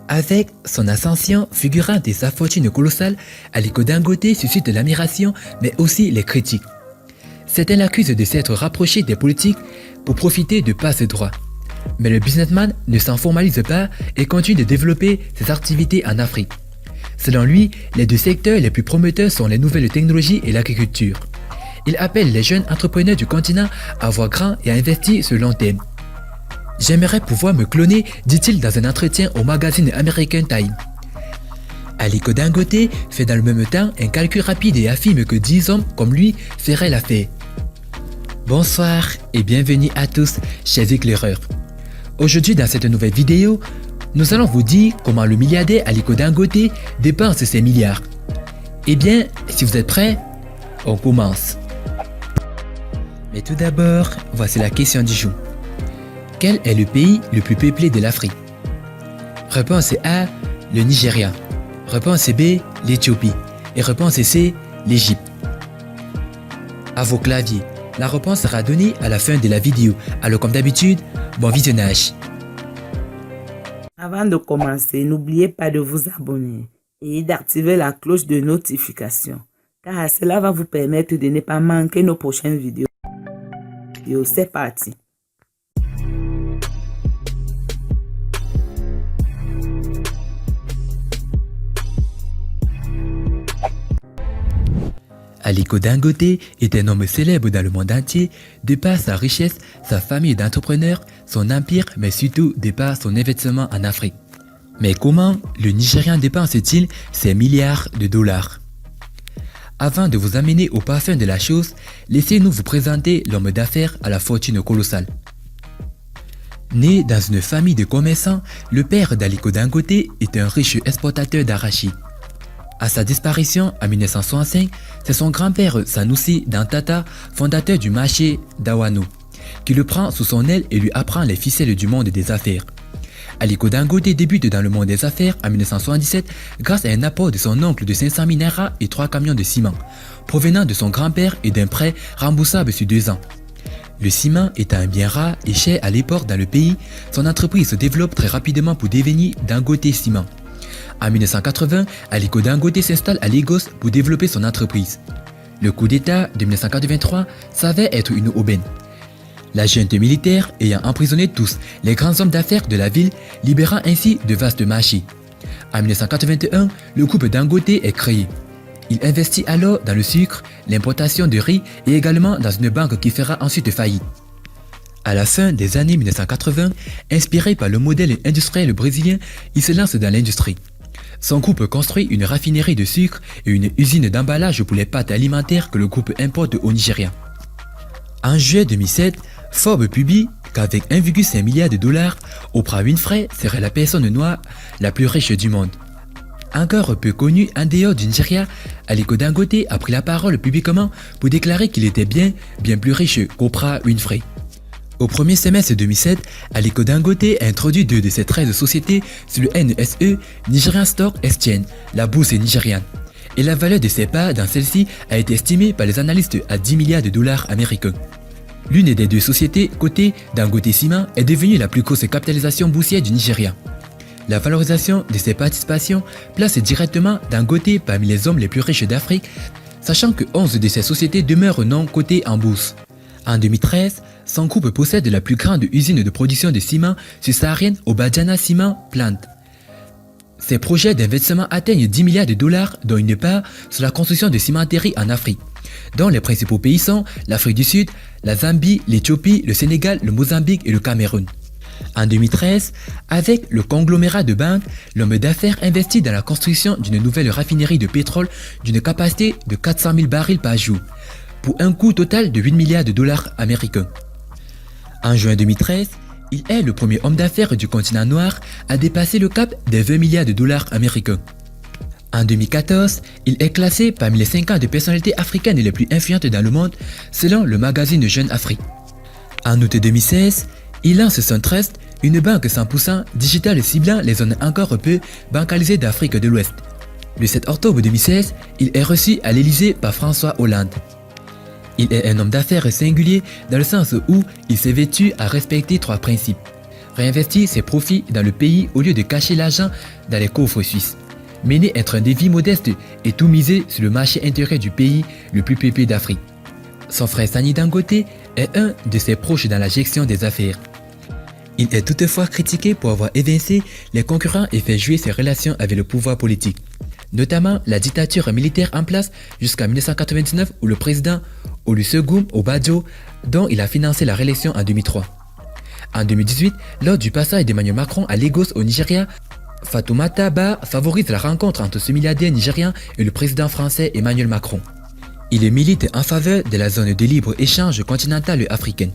Avec son ascension fulgurante et sa fortune colossale, Aliko Dangote suscite l'admiration mais aussi les critiques. Certains l'accusent de s'être rapproché des politiques pour profiter de passe-droits. Mais le businessman ne s'en formalise pas et continue de développer ses activités en Afrique. Selon lui, les deux secteurs les plus promoteurs sont les nouvelles technologies et l'agriculture. Il appelle les jeunes entrepreneurs du continent à voir grand et à investir sur le long terme. « J'aimerais pouvoir me cloner », dit-il dans un entretien au magazine American Time. Aliko Dangote fait dans le même temps un calcul rapide et affirme que 10 hommes comme lui feraient l'affaire. Bonsoir et bienvenue à tous, chers éclaireurs. Aujourd'hui dans cette nouvelle vidéo, nous allons vous dire comment le milliardaire Aliko Dangote dépense ses milliards. Eh bien, si vous êtes prêts, on commence. Mais tout d'abord, voici la question du jour. Quel est le pays le plus peuplé de l'Afrique? Réponse A, le Nigeria. Réponse B, l'Éthiopie. Et réponse C, l'Égypte. À vos claviers, la réponse sera donnée à la fin de la vidéo. Alors comme d'habitude, bon visionnage. Avant de commencer, n'oubliez pas de vous abonner et d'activer la cloche de notification, car cela va vous permettre de ne pas manquer nos prochaines vidéos. C'est parti. Aliko Dangote est un homme célèbre dans le monde entier de par sa richesse, sa famille d'entrepreneurs, son empire, mais surtout de par son investissement en Afrique. Mais comment le Nigérian dépense-t-il ses milliards de dollars? Avant de vous amener au parfum de la chose, laissez-nous vous présenter l'homme d'affaires à la fortune colossale. Né dans une famille de commerçants, le père d'Aliko Dangote est un riche exportateur d'arachide. À sa disparition en 1965, c'est son grand-père Sanusi Dantata, fondateur du marché d'Awano, qui le prend sous son aile et lui apprend les ficelles du monde des affaires. Aliko Dangote débute dans le monde des affaires en 1977 grâce à un apport de son oncle de 500 000 naira et 3 camions de ciment, provenant de son grand-père et d'un prêt remboursable sur 2 ans. Le ciment étant un bien rare et cher à l'époque dans le pays, son entreprise se développe très rapidement pour devenir Dangote Ciment. En 1980, Aliko Dangote s'installe à Lagos pour développer son entreprise. Le coup d'État de 1983 s'avère être une aubaine. La junte militaire ayant emprisonné tous les grands hommes d'affaires de la ville, libérant ainsi de vastes marchés. En 1981, le groupe Dangote est créé. Il investit alors dans le sucre, l'importation de riz et également dans une banque qui fera ensuite faillite. À la fin des années 1980, inspiré par le modèle industriel brésilien, il se lance dans l'industrie. Son groupe construit une raffinerie de sucre et une usine d'emballage pour les pâtes alimentaires que le groupe importe au Nigeria. En juillet 2007, Forbes publie qu'avec 1,5 milliard de dollars, Oprah Winfrey serait la personne noire la plus riche du monde. Encore peu connu en dehors du Nigeria, Aliko Dangote a pris la parole publiquement pour déclarer qu'il était bien plus riche qu'Oprah Winfrey. Au premier semestre 2007, Aliko Dangote a introduit 2 de ses 13 sociétés sur le NSE, Nigerian Stock Exchange, la bourse nigériane. Et la valeur de ses parts dans celle-ci a été estimée par les analystes à 10 milliards de dollars américains. L'une des 2 sociétés cotées, Dangote Ciment, est devenue la plus grosse capitalisation boursière du Nigeria. La valorisation de ses participations place directement Dangote parmi les hommes les plus riches d'Afrique, sachant que 11 de ces sociétés demeurent non cotées en bourse. En 2013, son groupe possède la plus grande usine de production de ciment subsaharienne au Badiana Cement Plant. Ses projets d'investissement atteignent 10 milliards de dollars, dont une part sur la construction de cimenteries en Afrique, dont les principaux pays sont l'Afrique du Sud, la Zambie, l'Éthiopie, le Sénégal, le Mozambique et le Cameroun. En 2013, avec le conglomérat de banques, l'homme d'affaires investit dans la construction d'une nouvelle raffinerie de pétrole d'une capacité de 400 000 barils par jour, pour un coût total de 8 milliards de dollars américains. En juin 2013, il est le premier homme d'affaires du continent noir à dépasser le cap des 20 milliards de dollars américains. En 2014, il est classé parmi les 50 personnalités africaines les plus influentes dans le monde selon le magazine Jeune Afrique. En août 2016, il lance son Trust, une banque 100% digitale ciblant les zones encore peu bancalisées d'Afrique de l'Ouest. Le 7 octobre 2016, il est reçu à l'Élysée par François Hollande. Il est un homme d'affaires singulier dans le sens où il s'est vêtu à respecter 3 principes. réinvestit ses profits dans le pays au lieu de cacher l'argent dans les coffres suisses, mener un train de vie modeste et tout miser sur le marché intérieur du pays le plus peuplé d'Afrique. Son frère Sani Dangote est un de ses proches dans la gestion des affaires. Il est toutefois critiqué pour avoir évincé les concurrents et fait jouer ses relations avec le pouvoir politique, notamment la dictature militaire en place jusqu'en 1999 où le président Olusegun Obasanjo, dont il a financé la réélection en 2003. En 2018, lors du passage d'Emmanuel Macron à Lagos au Nigeria, Fatoumata Ba favorise la rencontre entre ce milliardaire nigérian et le président français Emmanuel Macron. Il milite en faveur de la zone de libre-échange continentale africaine.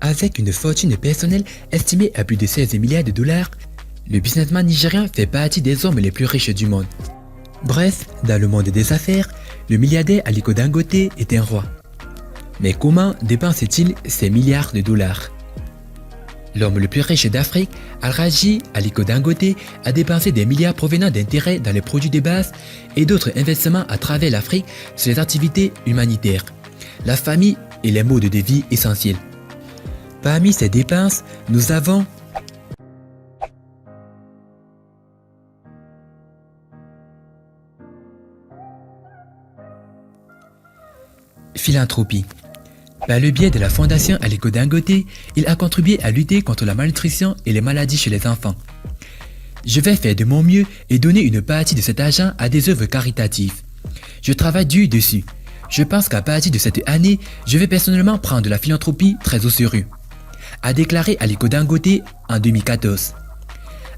Avec une fortune personnelle estimée à plus de 16 milliards de dollars, le businessman nigérien fait partie des hommes les plus riches du monde. Bref, dans le monde des affaires, le milliardaire Aliko Dangote est un roi. Mais comment dépense-t-il ces milliards de dollars? L'homme le plus riche d'Afrique, Alhaji Aliko Dangote, a dépensé des milliards provenant d'intérêts dans les produits de base et d'autres investissements à travers l'Afrique sur les activités humanitaires, la famille et les modes de vie essentiels. Parmi ces dépenses, nous avons philanthropie. Par le biais de la fondation Aliko Dangote, il a contribué à lutter contre la malnutrition et les maladies chez les enfants. Je vais faire de mon mieux et donner une partie de cet argent à des œuvres caritatives. Je travaille dur dessus. Je pense qu'à partir de cette année, je vais personnellement prendre la philanthropie très au sérieux, a déclaré Aliko Dangote en 2014.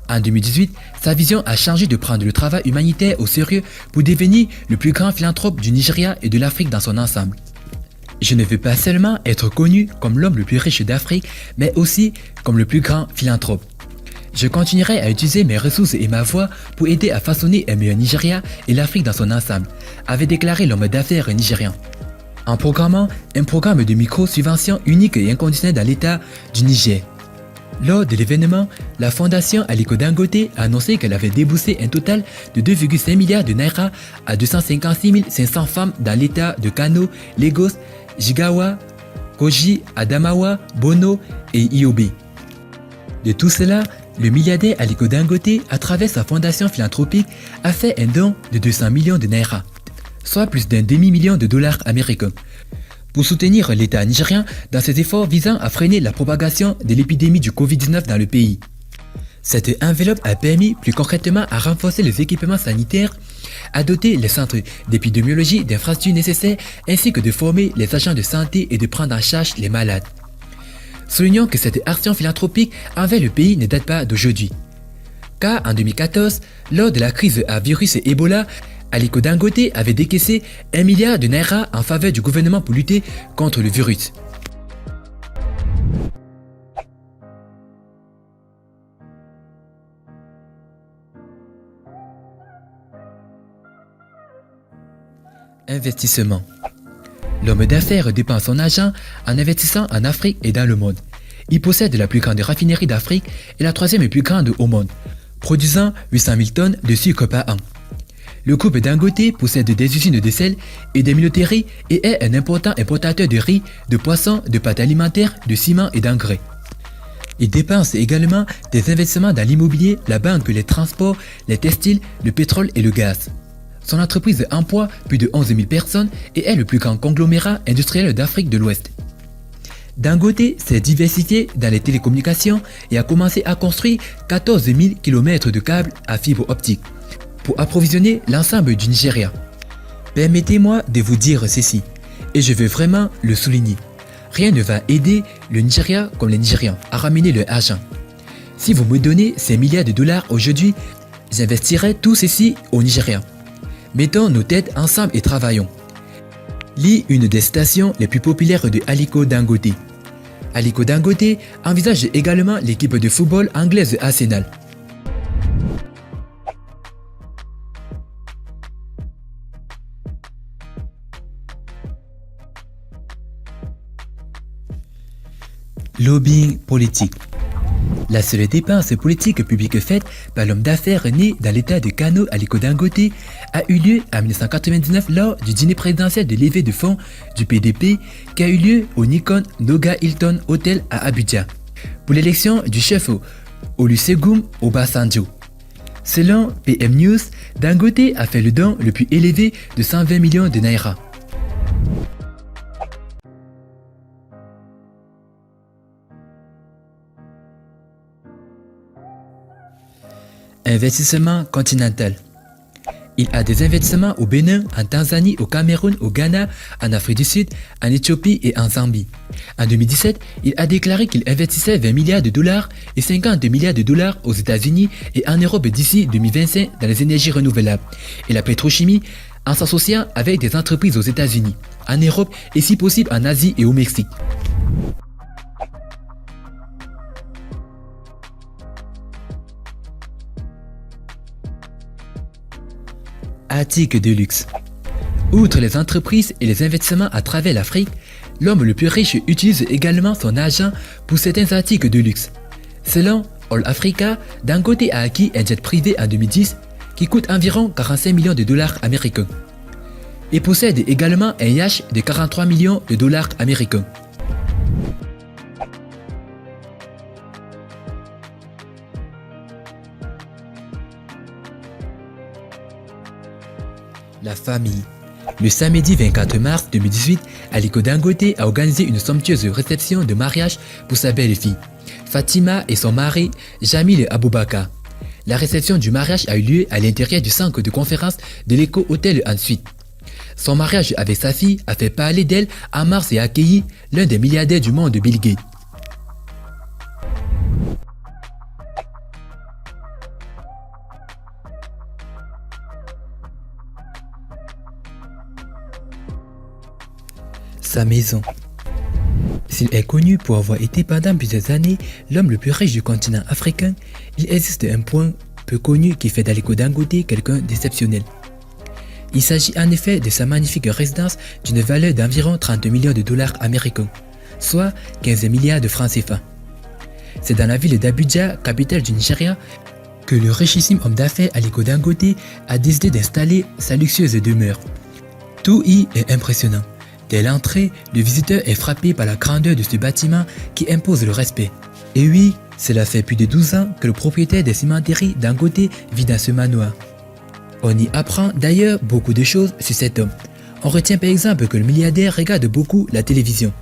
En 2018, sa vision a changé de prendre le travail humanitaire au sérieux pour devenir le plus grand philanthrope du Nigeria et de l'Afrique dans son ensemble. Je ne veux pas seulement être connu comme l'homme le plus riche d'Afrique, mais aussi comme le plus grand philanthrope. Je continuerai à utiliser mes ressources et ma voix pour aider à façonner un meilleur Nigeria et l'Afrique dans son ensemble, avait déclaré l'homme d'affaires nigérian, en programmant un programme de micro-subvention unique et inconditionnel dans l'État du Niger. Lors de l'événement, la fondation Aliko Dangote a annoncé qu'elle avait déboursé un total de 2,5 milliards de naira à 256 500 femmes dans l'État de Kano, Lagos, Jigawa, Kogi, Adamawa, Bono et Yobe. De tout cela, le milliardaire Aliko Dangote, à travers sa fondation philanthropique, a fait un don de 200 millions de naira, soit plus d'un demi-million de dollars américains, pour soutenir l'État nigérien dans ses efforts visant à freiner la propagation de l'épidémie du Covid-19 dans le pays. Cette enveloppe a permis plus concrètement à renforcer les équipements sanitaires, à doter les centres d'épidémiologie d'infrastructures nécessaires ainsi que de former les agents de santé et de prendre en charge les malades. Soulignons que cette action philanthropique envers le pays ne date pas d'aujourd'hui. Car en 2014, lors de la crise à virus Ebola, Aliko Dangote avait décaissé 1 milliard de naira en faveur du gouvernement pour lutter contre le virus. Investissement. L'homme d'affaires dépense son argent en investissant en Afrique et dans le monde. Il possède la plus grande raffinerie d'Afrique et la troisième plus grande au monde, produisant 800 000 tonnes de sucre par an. Le groupe Dangote possède des usines de sel et des minoteries et est un important importateur de riz, de poissons, de pâtes alimentaires, de ciment et d'engrais. Il dépense également des investissements dans l'immobilier, la banque, les transports, les textiles, le pétrole et le gaz. Son entreprise emploie plus de 11 000 personnes et est le plus grand conglomérat industriel d'Afrique de l'Ouest. Dangote s'est diversifié dans les télécommunications et a commencé à construire 14 000 km de câbles à fibre optique pour approvisionner l'ensemble du Nigeria. Permettez-moi de vous dire ceci, et je veux vraiment le souligner. Rien ne va aider le Nigeria comme les Nigérians à ramener leur argent. Si vous me donnez ces milliards de dollars aujourd'hui, j'investirai tout ceci au Nigeria. Mettons nos têtes ensemble et travaillons. Lis une des stations les plus populaires de Aliko Dangote. Aliko Dangote envisage également l'équipe de football anglaise Arsenal. Lobbying politique. La seule dépense politique publique faite par l'homme d'affaires né dans l'état de Kano, Aliko Dangote, a eu lieu en 1999 lors du dîner présidentiel de levée de fonds du PDP qui a eu lieu au Nikon Noga Hilton Hotel à Abuja pour l'élection du chef Olusegun Obasanjo. Selon PM News, Dangote a fait le don le plus élevé de 120 millions de naira. Investissement continental. Il a des investissements au Bénin, en Tanzanie, au Cameroun, au Ghana, en Afrique du Sud, en Éthiopie et en Zambie. En 2017, il a déclaré qu'il investissait 20 milliards de dollars et 52 milliards de dollars aux États-Unis et en Europe d'ici 2025 dans les énergies renouvelables et la pétrochimie en s'associant avec des entreprises aux États-Unis, en Europe et si possible en Asie et au Mexique. Articles de luxe. Outre les entreprises et les investissements à travers l'Afrique, l'homme le plus riche utilise également son argent pour certains articles de luxe. Selon All Africa, Dangote a acquis un jet privé en 2010 qui coûte environ 45 millions de dollars américains et possède également un yacht de 43 millions de dollars américains. La famille. Le samedi 24 mars 2018, Aliko Dangote a organisé une somptueuse réception de mariage pour sa belle-fille, Fatima, et son mari, Jamil Aboubakar. La réception du mariage a eu lieu à l'intérieur du centre de conférence de l'Eco Hotel ensuite. Son mariage avec sa fille a fait parler d'elle en mars et a accueilli l'un des milliardaires du monde, Bill Gates. Sa maison. S'il est connu pour avoir été pendant plusieurs années l'homme le plus riche du continent africain, il existe un point peu connu qui fait d'Aliko Dangote quelqu'un d'exceptionnel. Il s'agit en effet de sa magnifique résidence d'une valeur d'environ 30 millions de dollars américains, soit 15 milliards de francs CFA. C'est dans la ville d'Abuja, capitale du Nigeria, que le richissime homme d'affaires Aliko Dangote a décidé d'installer sa luxueuse demeure. Tout y est impressionnant. Dès l'entrée, le visiteur est frappé par la grandeur de ce bâtiment qui impose le respect. Et oui, cela fait plus de 12 ans que le propriétaire des cimenteries Dangote vit dans ce manoir. On y apprend d'ailleurs beaucoup de choses sur cet homme. On retient par exemple que le milliardaire regarde beaucoup la télévision,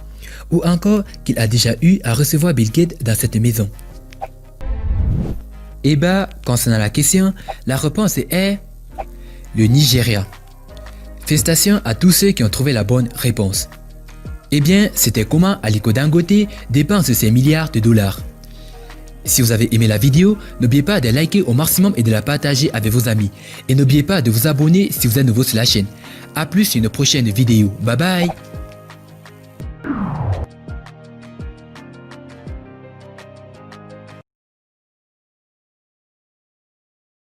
ou encore qu'il a déjà eu à recevoir Bill Gates dans cette maison. Et concernant la question, la réponse est le Nigeria. Félicitations à tous ceux qui ont trouvé la bonne réponse. Eh bien, c'était comment Aliko Dangote dépense ses milliards de dollars. Si vous avez aimé la vidéo, n'oubliez pas de liker au maximum et de la partager avec vos amis. Et n'oubliez pas de vous abonner si vous êtes nouveau sur la chaîne. A plus sur une prochaine vidéo. Bye bye.